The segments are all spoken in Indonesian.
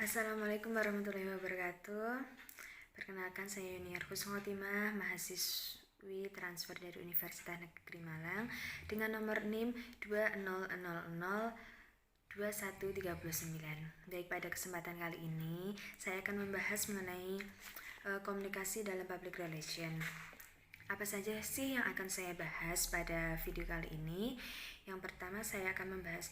Assalamualaikum warahmatullahi wabarakatuh. Perkenalkan, saya Yuniar Kusngotimah, mahasiswi transfer dari Universitas Negeri Malang dengan nomor NIM 20002139. Baik, pada kesempatan kali ini saya akan membahas mengenai komunikasi dalam public relation. Apa saja sih yang akan saya bahas pada video kali ini? Yang pertama, saya akan membahas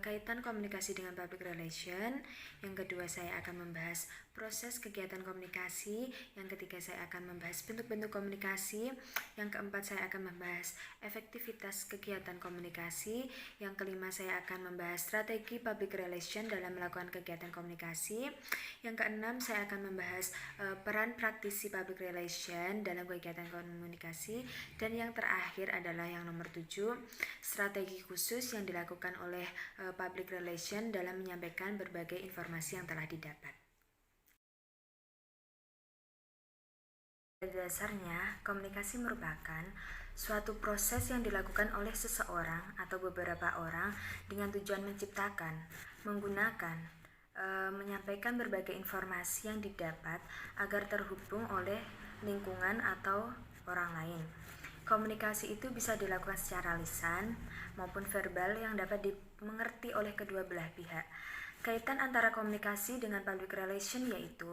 kaitan komunikasi dengan public relation. Yang kedua, saya akan membahas proses kegiatan komunikasi. Yang ketiga, saya akan membahas bentuk-bentuk komunikasi. Yang keempat, saya akan membahas efektivitas kegiatan komunikasi. Yang kelima, saya akan membahas strategi public relation dalam melakukan kegiatan komunikasi. Yang keenam, saya akan membahas peran praktisi public relation dalam kegiatan komunikasi. Dan yang terakhir adalah yang nomor 7, strategi khusus yang dilakukan oleh public relation dalam menyampaikan berbagai informasi yang telah didapat. Pada dasarnya, komunikasi merupakan suatu proses yang dilakukan oleh seseorang atau beberapa orang dengan tujuan menciptakan, menggunakan, menyampaikan berbagai informasi yang didapat agar terhubung oleh lingkungan atau orang lain. Komunikasi itu bisa dilakukan secara lisan maupun verbal yang dapat dimengerti oleh kedua belah pihak. Kaitan antara komunikasi dengan public relation yaitu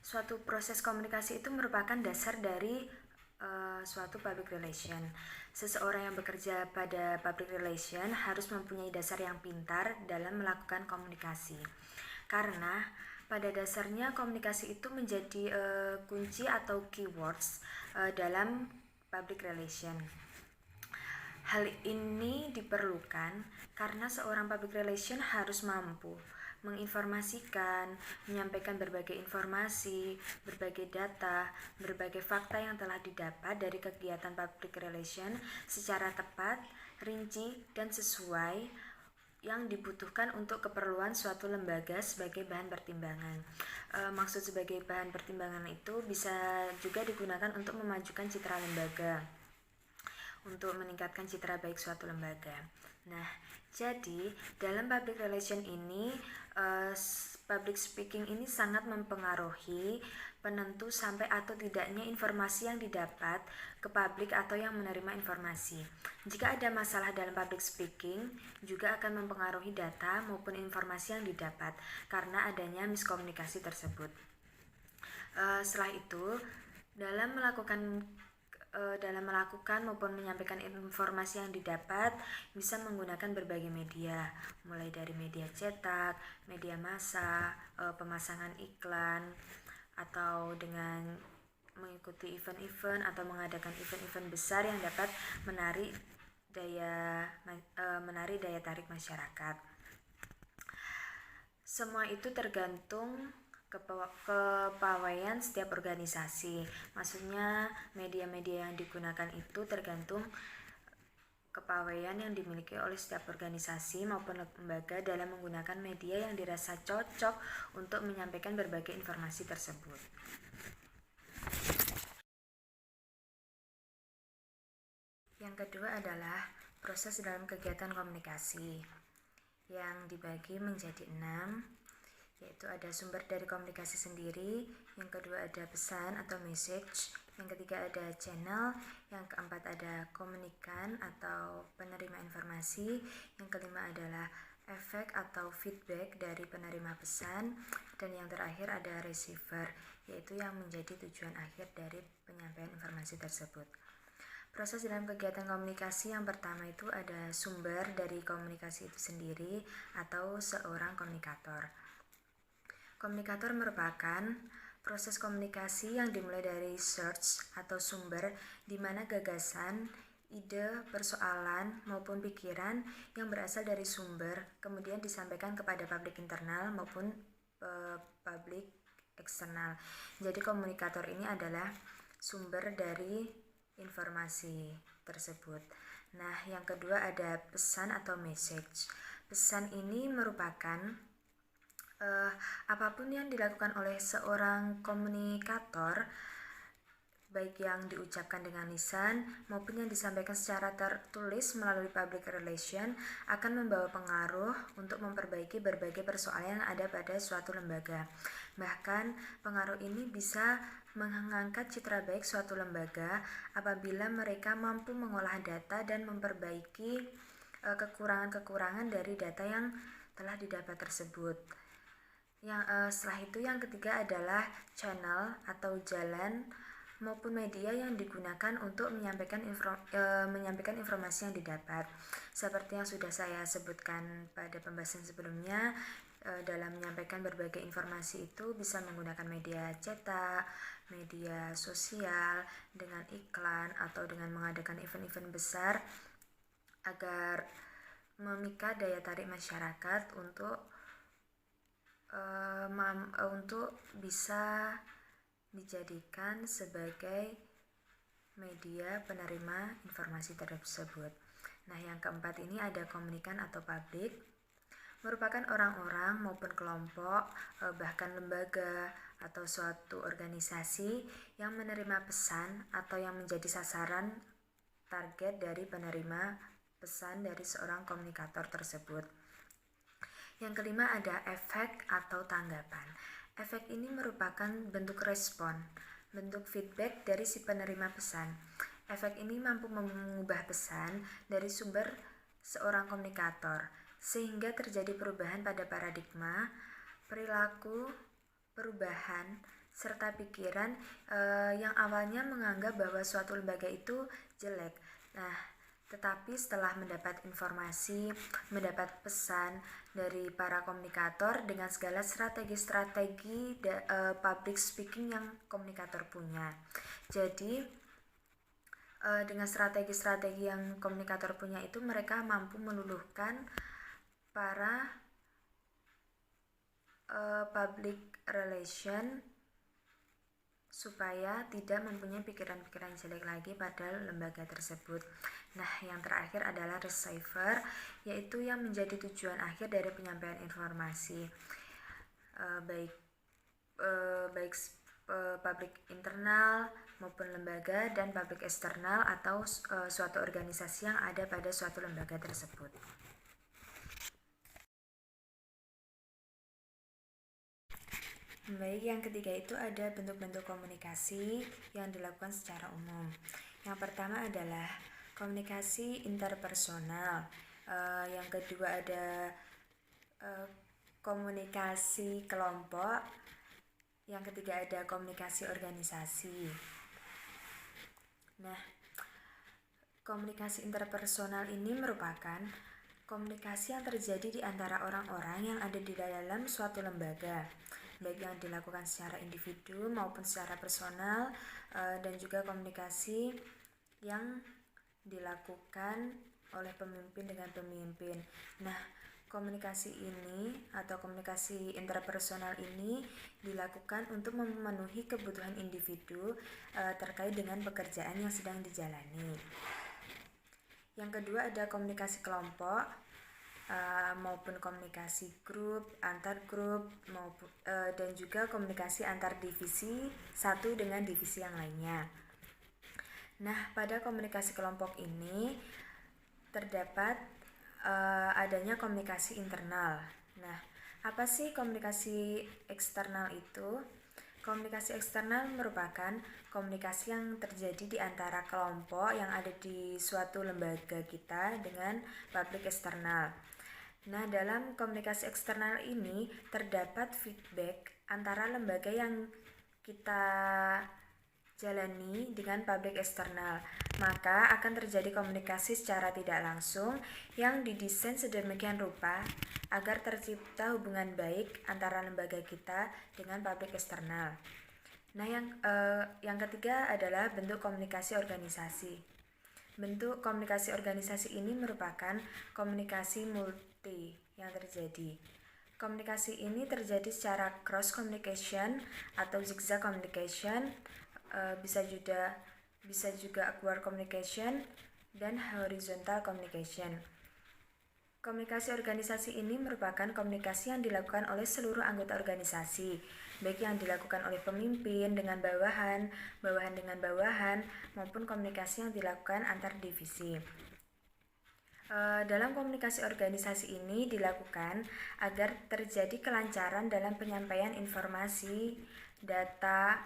suatu proses komunikasi itu merupakan dasar dari suatu public relation. Seseorang yang bekerja pada public relation harus mempunyai dasar yang pintar dalam melakukan komunikasi. Karena pada dasarnya komunikasi itu menjadi kunci atau keywords dalam public relation. Hal ini diperlukan karena seorang public relation harus mampu menginformasikan, menyampaikan berbagai informasi, berbagai data, berbagai fakta yang telah didapat dari kegiatan public relation secara tepat, rinci, dan sesuai yang dibutuhkan untuk keperluan suatu lembaga sebagai bahan pertimbangan. Maksud sebagai bahan pertimbangan itu bisa juga digunakan untuk memajukan citra lembaga, untuk meningkatkan citra baik suatu lembaga. Nah, jadi dalam public relation ini, public speaking ini sangat mempengaruhi penentu sampai atau tidaknya informasi yang didapat ke publik atau yang menerima informasi. Jika ada masalah dalam public speaking, juga akan mempengaruhi data maupun informasi yang didapat karena adanya miskomunikasi tersebut. Setelah itu, dalam melakukan maupun menyampaikan informasi yang didapat bisa menggunakan berbagai media, mulai dari media cetak, media massa, pemasangan iklan, atau dengan mengikuti event-event atau mengadakan event-event besar yang dapat menarik daya tarik masyarakat. Semua itu tergantung kepawaian setiap organisasi. Maksudnya media-media yang digunakan itu tergantung kepawaian yang dimiliki oleh setiap organisasi maupun lembaga dalam menggunakan media yang dirasa cocok untuk menyampaikan berbagai informasi tersebut. Yang kedua adalah proses dalam kegiatan komunikasi yang dibagi menjadi 6, yaitu ada sumber dari komunikasi sendiri, yang kedua ada pesan atau message, yang ketiga ada channel, yang keempat ada komunikan atau penerima informasi, yang kelima adalah efek atau feedback dari penerima pesan, dan yang terakhir ada receiver, yaitu yang menjadi tujuan akhir dari penyampaian informasi tersebut. Proses dalam kegiatan komunikasi yang pertama itu ada sumber dari komunikasi itu sendiri atau seorang komunikator. Komunikator merupakan proses komunikasi yang dimulai dari source atau sumber di mana gagasan, ide, persoalan maupun pikiran yang berasal dari sumber kemudian disampaikan kepada publik internal maupun publik eksternal. Jadi komunikator ini adalah sumber dari informasi tersebut. Nah, yang kedua ada pesan atau message. Pesan ini merupakan apapun yang dilakukan oleh seorang komunikator baik yang diucapkan dengan lisan maupun yang disampaikan secara tertulis melalui public relation, akan membawa pengaruh untuk memperbaiki berbagai persoalan yang ada pada suatu lembaga. Bahkan, pengaruh ini bisa mengangkat citra baik suatu lembaga apabila mereka mampu mengolah data dan memperbaiki kekurangan-kekurangan dari data yang telah didapat tersebut. Setelah itu, yang ketiga adalah channel atau jalan maupun media yang digunakan untuk menyampaikan informasi yang didapat. Seperti yang sudah saya sebutkan pada pembahasan sebelumnya, dalam menyampaikan berbagai informasi itu bisa menggunakan media cetak, media sosial, dengan iklan, atau dengan mengadakan event-event besar agar memikat daya tarik masyarakat untuk bisa dijadikan sebagai media penerima informasi tersebut. Nah, yang keempat ini ada komunikan atau publik, merupakan orang-orang maupun kelompok, bahkan lembaga atau suatu organisasi yang menerima pesan atau yang menjadi sasaran target dari penerima pesan dari seorang komunikator tersebut. Yang kelima ada efek atau tanggapan. Efek ini merupakan bentuk respon, bentuk feedback dari si penerima pesan. Efek ini mampu mengubah pesan dari sumber seorang komunikator, sehingga terjadi perubahan pada paradigma, perilaku, perubahan, serta pikiran yang awalnya menganggap bahwa suatu lembaga itu jelek. Tetapi setelah mendapat informasi, mendapat pesan dari para komunikator dengan segala strategi public speaking yang komunikator punya. Jadi dengan strategi-strategi yang komunikator punya itu, mereka mampu meluluhkan para public relation supaya tidak mempunyai pikiran-pikiran jelek lagi pada lembaga tersebut. Nah, yang terakhir adalah receiver, yaitu yang menjadi tujuan akhir dari penyampaian informasi, baik publik internal maupun lembaga, dan publik eksternal atau suatu organisasi yang ada pada suatu lembaga tersebut. Baik, yang ketiga itu ada bentuk-bentuk komunikasi yang dilakukan secara umum. Yang pertama adalah komunikasi interpersonal. Yang kedua ada komunikasi kelompok. Yang ketiga ada komunikasi organisasi. Nah, komunikasi interpersonal ini merupakan komunikasi yang terjadi di antara orang-orang yang ada di dalam suatu lembaga, baik yang dilakukan secara individu maupun secara personal, dan juga komunikasi yang dilakukan oleh pemimpin dengan pemimpin. Nah, komunikasi ini atau komunikasi interpersonal ini dilakukan untuk memenuhi kebutuhan individu terkait dengan pekerjaan yang sedang dijalani. Yang kedua ada komunikasi kelompok, maupun komunikasi grup, antar grup, maupun dan juga komunikasi antar divisi satu dengan divisi yang lainnya. Nah, pada komunikasi kelompok ini terdapat adanya komunikasi internal. Nah, apa sih komunikasi eksternal itu? Komunikasi eksternal merupakan komunikasi yang terjadi di antara kelompok yang ada di suatu lembaga kita dengan publik eksternal. Nah, dalam komunikasi eksternal ini terdapat feedback antara lembaga yang kita jalani dengan publik eksternal. Maka akan terjadi komunikasi secara tidak langsung yang didesain sedemikian rupa agar tercipta hubungan baik antara lembaga kita dengan publik eksternal. Nah, yang ketiga adalah bentuk komunikasi organisasi. Bentuk komunikasi organisasi ini merupakan komunikasi multi yang terjadi. Komunikasi ini terjadi secara cross communication atau zigzag communication, bisa juga awkward communication dan horizontal communication. Komunikasi organisasi ini merupakan komunikasi yang dilakukan oleh seluruh anggota organisasi, baik yang dilakukan oleh pemimpin dengan bawahan, bawahan dengan bawahan, maupun komunikasi yang dilakukan antar divisi. Dalam komunikasi organisasi ini dilakukan agar terjadi kelancaran dalam penyampaian informasi, data,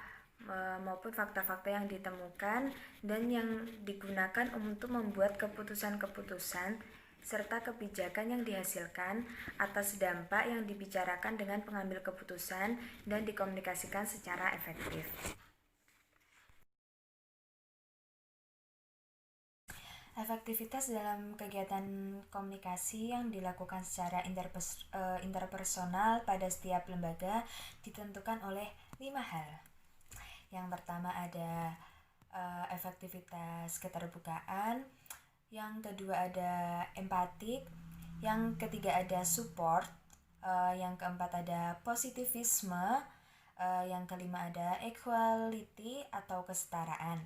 maupun fakta-fakta yang ditemukan dan yang digunakan untuk membuat keputusan-keputusan serta kebijakan yang dihasilkan atas dampak yang dibicarakan dengan pengambil keputusan dan dikomunikasikan secara efektif. Efektivitas dalam kegiatan komunikasi yang dilakukan secara interpersonal pada setiap lembaga ditentukan oleh 5 hal. Yang pertama ada efektivitas keterbukaan, yang kedua ada empatik, yang ketiga ada support, yang keempat ada positivisme, yang kelima ada equality atau kesetaraan.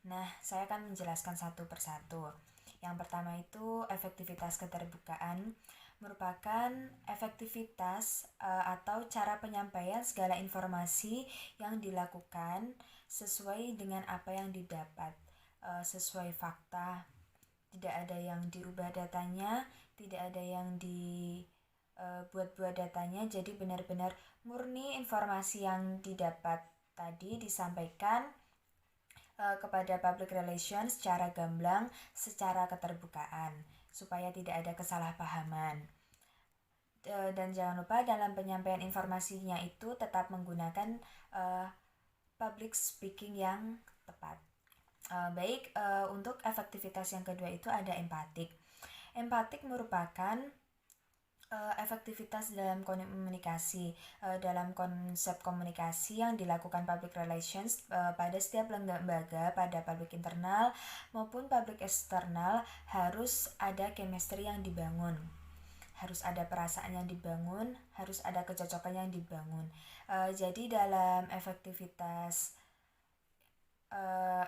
Nah, saya akan menjelaskan satu persatu. Yang pertama itu efektivitas keterbukaan merupakan efektivitas atau cara penyampaian segala informasi yang dilakukan sesuai dengan apa yang didapat, sesuai fakta. Tidak ada yang dirubah datanya, tidak ada yang dibuat-buat datanya, jadi benar-benar murni informasi yang didapat tadi disampaikan kepada public relations secara gamblang, secara keterbukaan, supaya tidak ada kesalahpahaman. Dan jangan lupa dalam penyampaian informasinya itu tetap menggunakan public speaking yang tepat. Untuk efektivitas yang kedua itu ada empatik. Empatik merupakan efektivitas dalam komunikasi, dalam konsep komunikasi yang dilakukan public relations pada setiap lembaga, pada public internal maupun public eksternal harus ada chemistry yang dibangun, harus ada perasaan yang dibangun, harus ada kecocokan yang dibangun. Jadi dalam efektivitas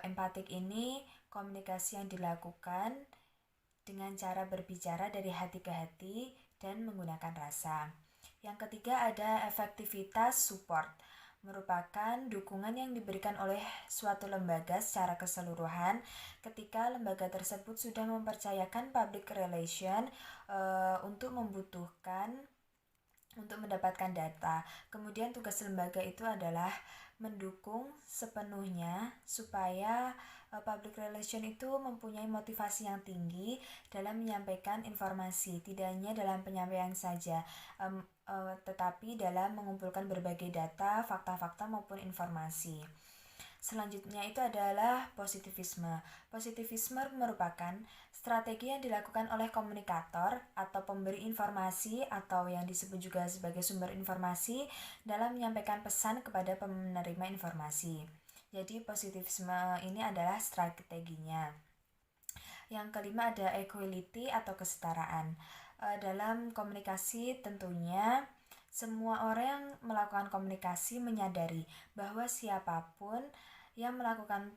empatik ini komunikasi yang dilakukan dengan cara berbicara dari hati ke hati dan menggunakan rasa. Yang ketiga ada efektivitas support, merupakan dukungan yang diberikan oleh suatu lembaga secara keseluruhan ketika lembaga tersebut sudah mempercayakan public relation untuk mendapatkan data. Kemudian tugas lembaga itu adalah mendukung sepenuhnya supaya public relation itu mempunyai motivasi yang tinggi dalam menyampaikan informasi, tidak hanya dalam penyampaian saja, tetapi dalam mengumpulkan berbagai data, fakta-fakta maupun informasi. Selanjutnya itu adalah positivisme. Positivisme merupakan strategi yang dilakukan oleh komunikator atau pemberi informasi atau yang disebut juga sebagai sumber informasi dalam menyampaikan pesan kepada penerima informasi. Jadi positivisme ini adalah strateginya. Yang kelima ada equality atau kesetaraan. Dalam komunikasi tentunya semua orang yang melakukan komunikasi menyadari bahwa siapapun yang melakukan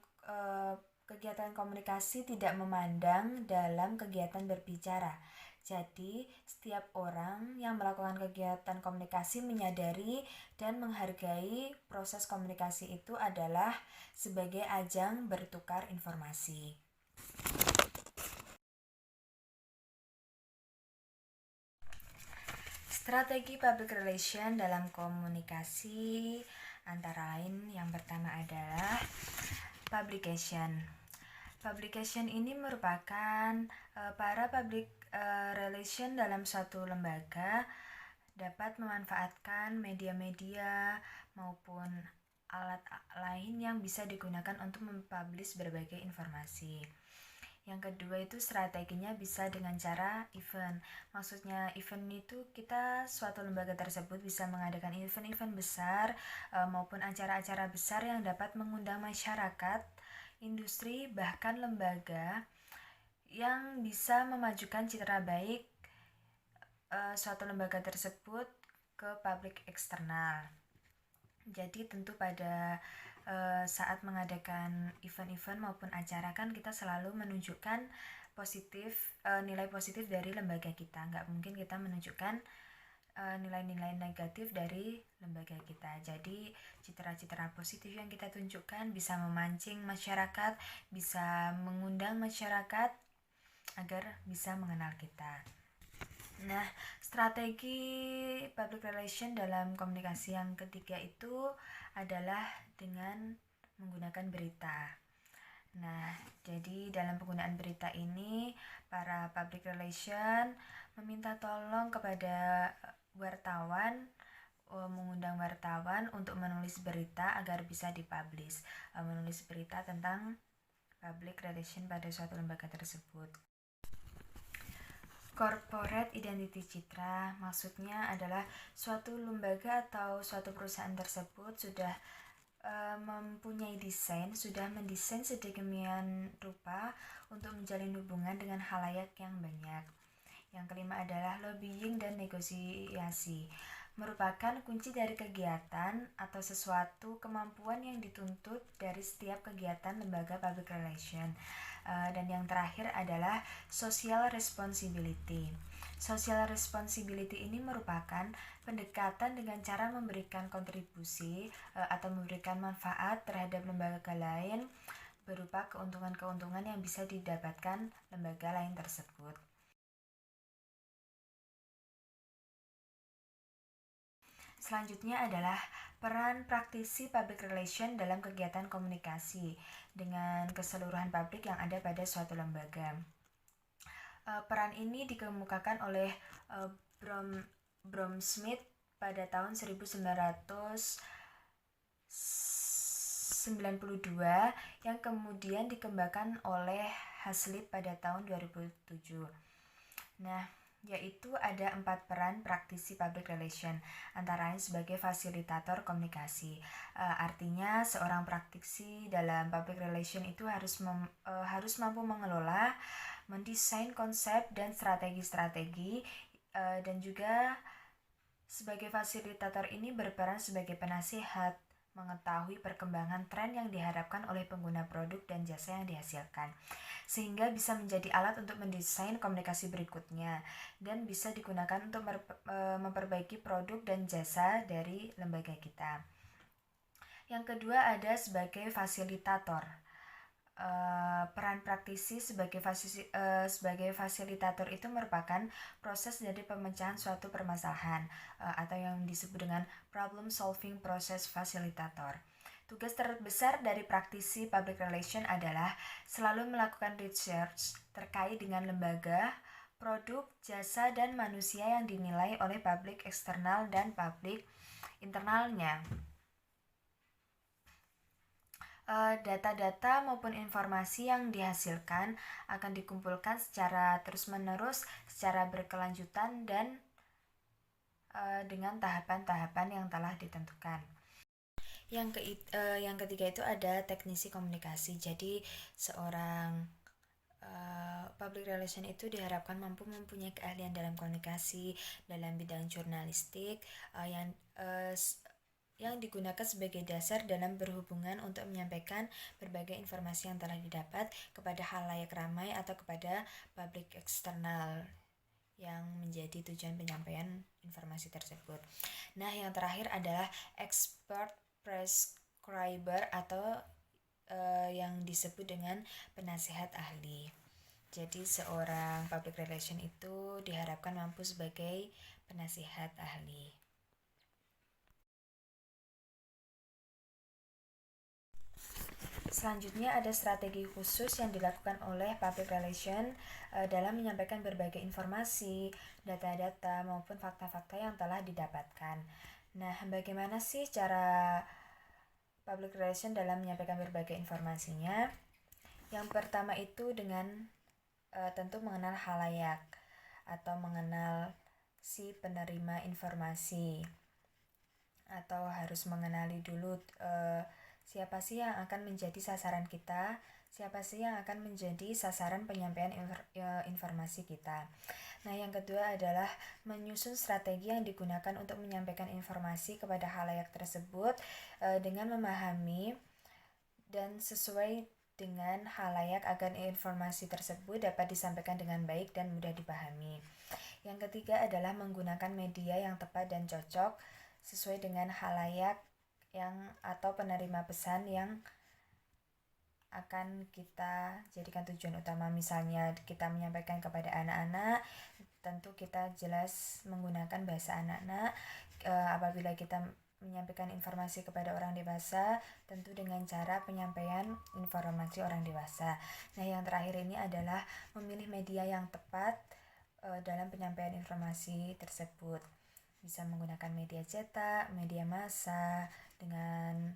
kegiatan komunikasi tidak memandang dalam kegiatan berbicara. Jadi, setiap orang yang melakukan kegiatan komunikasi menyadari dan menghargai proses komunikasi itu adalah sebagai ajang bertukar informasi. Strategi public relation dalam komunikasi antara lain yang pertama adalah publication. Publication ini merupakan para public relation dalam suatu lembaga dapat memanfaatkan media-media maupun alat lain yang bisa digunakan untuk mempublish berbagai informasi. Yang kedua itu strateginya bisa dengan cara event. Maksudnya event itu kita suatu lembaga tersebut bisa mengadakan event-event besar maupun acara-acara besar yang dapat mengundang masyarakat, industri, bahkan lembaga yang bisa memajukan citra baik suatu lembaga tersebut ke publik eksternal. Jadi tentu pada saat mengadakan event-event maupun acara kan kita selalu menunjukkan nilai positif dari lembaga kita. Nggak mungkin kita menunjukkan nilai-nilai negatif dari lembaga kita. Jadi citra-citra positif yang kita tunjukkan bisa memancing masyarakat, bisa mengundang masyarakat agar bisa mengenal kita. Nah, strategi public relation dalam komunikasi yang ketiga itu adalah dengan menggunakan berita. Nah, jadi dalam penggunaan berita ini, para public relation meminta tolong kepada wartawan, mengundang wartawan untuk menulis berita agar bisa dipublish, menulis berita tentang public relation pada suatu lembaga tersebut. Corporate identity citra maksudnya adalah suatu lembaga atau suatu perusahaan tersebut sudah mempunyai desain, sudah mendesain sedemikian rupa untuk menjalin hubungan dengan khalayak yang banyak. Yang kelima adalah lobbying dan negosiasi. Merupakan kunci dari kegiatan atau sesuatu kemampuan yang dituntut dari setiap kegiatan lembaga public relation. Dan yang terakhir adalah social responsibility. Social responsibility ini merupakan pendekatan dengan cara memberikan kontribusi atau memberikan manfaat terhadap lembaga lain berupa keuntungan-keuntungan yang bisa didapatkan lembaga lain tersebut. Selanjutnya adalah peran praktisi public relation dalam kegiatan komunikasi dengan keseluruhan publik yang ada pada suatu lembaga. Peran ini dikemukakan oleh Bromsmith pada tahun 1992 yang kemudian dikembangkan oleh Hazlitt pada tahun 2007. Nah, yaitu ada 4 peran praktisi public relation, antara lain sebagai fasilitator komunikasi. Artinya seorang praktisi dalam public relation itu harus mampu mengelola, mendesain konsep dan strategi-strategi, dan juga sebagai fasilitator ini berperan sebagai penasihat, mengetahui perkembangan tren yang diharapkan oleh pengguna produk dan jasa yang dihasilkan, sehingga bisa menjadi alat untuk mendesain komunikasi berikutnya dan bisa digunakan untuk memperbaiki produk dan jasa dari lembaga kita. Yang kedua ada sebagai fasilitator. Peran praktisi sebagai fasilitator itu merupakan proses dari pemecahan suatu permasalahan atau yang disebut dengan problem solving process facilitator. Tugas terbesar dari praktisi public relation adalah selalu melakukan research terkait dengan lembaga, produk, jasa, dan manusia yang dinilai oleh publik eksternal dan publik internalnya. Data-data maupun informasi yang dihasilkan akan dikumpulkan secara terus-menerus, secara berkelanjutan, dan dengan tahapan-tahapan yang telah ditentukan. Yang ketiga itu ada teknisi komunikasi. Jadi seorang public relation itu diharapkan mampu mempunyai keahlian dalam komunikasi dalam bidang jurnalistik yang digunakan sebagai dasar dalam berhubungan untuk menyampaikan berbagai informasi yang telah didapat kepada khalayak ramai atau kepada publik eksternal yang menjadi tujuan penyampaian informasi tersebut. Nah, yang terakhir adalah expert prescriber atau yang disebut dengan penasihat ahli. Jadi seorang public relation itu diharapkan mampu sebagai penasihat ahli. Selanjutnya ada strategi khusus yang dilakukan oleh public relation dalam menyampaikan berbagai informasi, data-data maupun fakta-fakta yang telah didapatkan. Nah, bagaimana sih cara public relation dalam menyampaikan berbagai informasinya? Yang pertama itu dengan tentu mengenal khalayak atau mengenal si penerima informasi, atau harus mengenali dulu siapa sih yang akan menjadi sasaran kita, siapa sih yang akan menjadi sasaran penyampaian informasi kita. Nah, yang kedua adalah menyusun strategi yang digunakan untuk menyampaikan informasi kepada khalayak tersebut dengan memahami dan sesuai dengan khalayak agar informasi tersebut dapat disampaikan dengan baik dan mudah dipahami. Yang ketiga adalah menggunakan media yang tepat dan cocok sesuai dengan khalayak atau penerima pesan yang akan kita jadikan tujuan utama. Misalnya kita menyampaikan kepada anak-anak, tentu kita jelas menggunakan bahasa anak-anak. Apabila kita menyampaikan informasi kepada orang dewasa, tentu dengan cara penyampaian informasi orang dewasa. Nah, yang terakhir ini adalah memilih media yang tepat dalam penyampaian informasi tersebut. Bisa menggunakan media cetak, media massa, dengan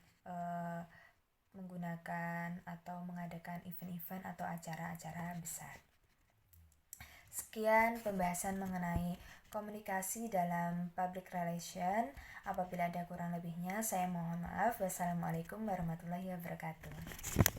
menggunakan atau mengadakan event-event atau acara-acara besar. Sekian pembahasan mengenai komunikasi dalam public relation. Apabila ada kurang lebihnya, saya mohon maaf. Wassalamualaikum warahmatullahi wabarakatuh.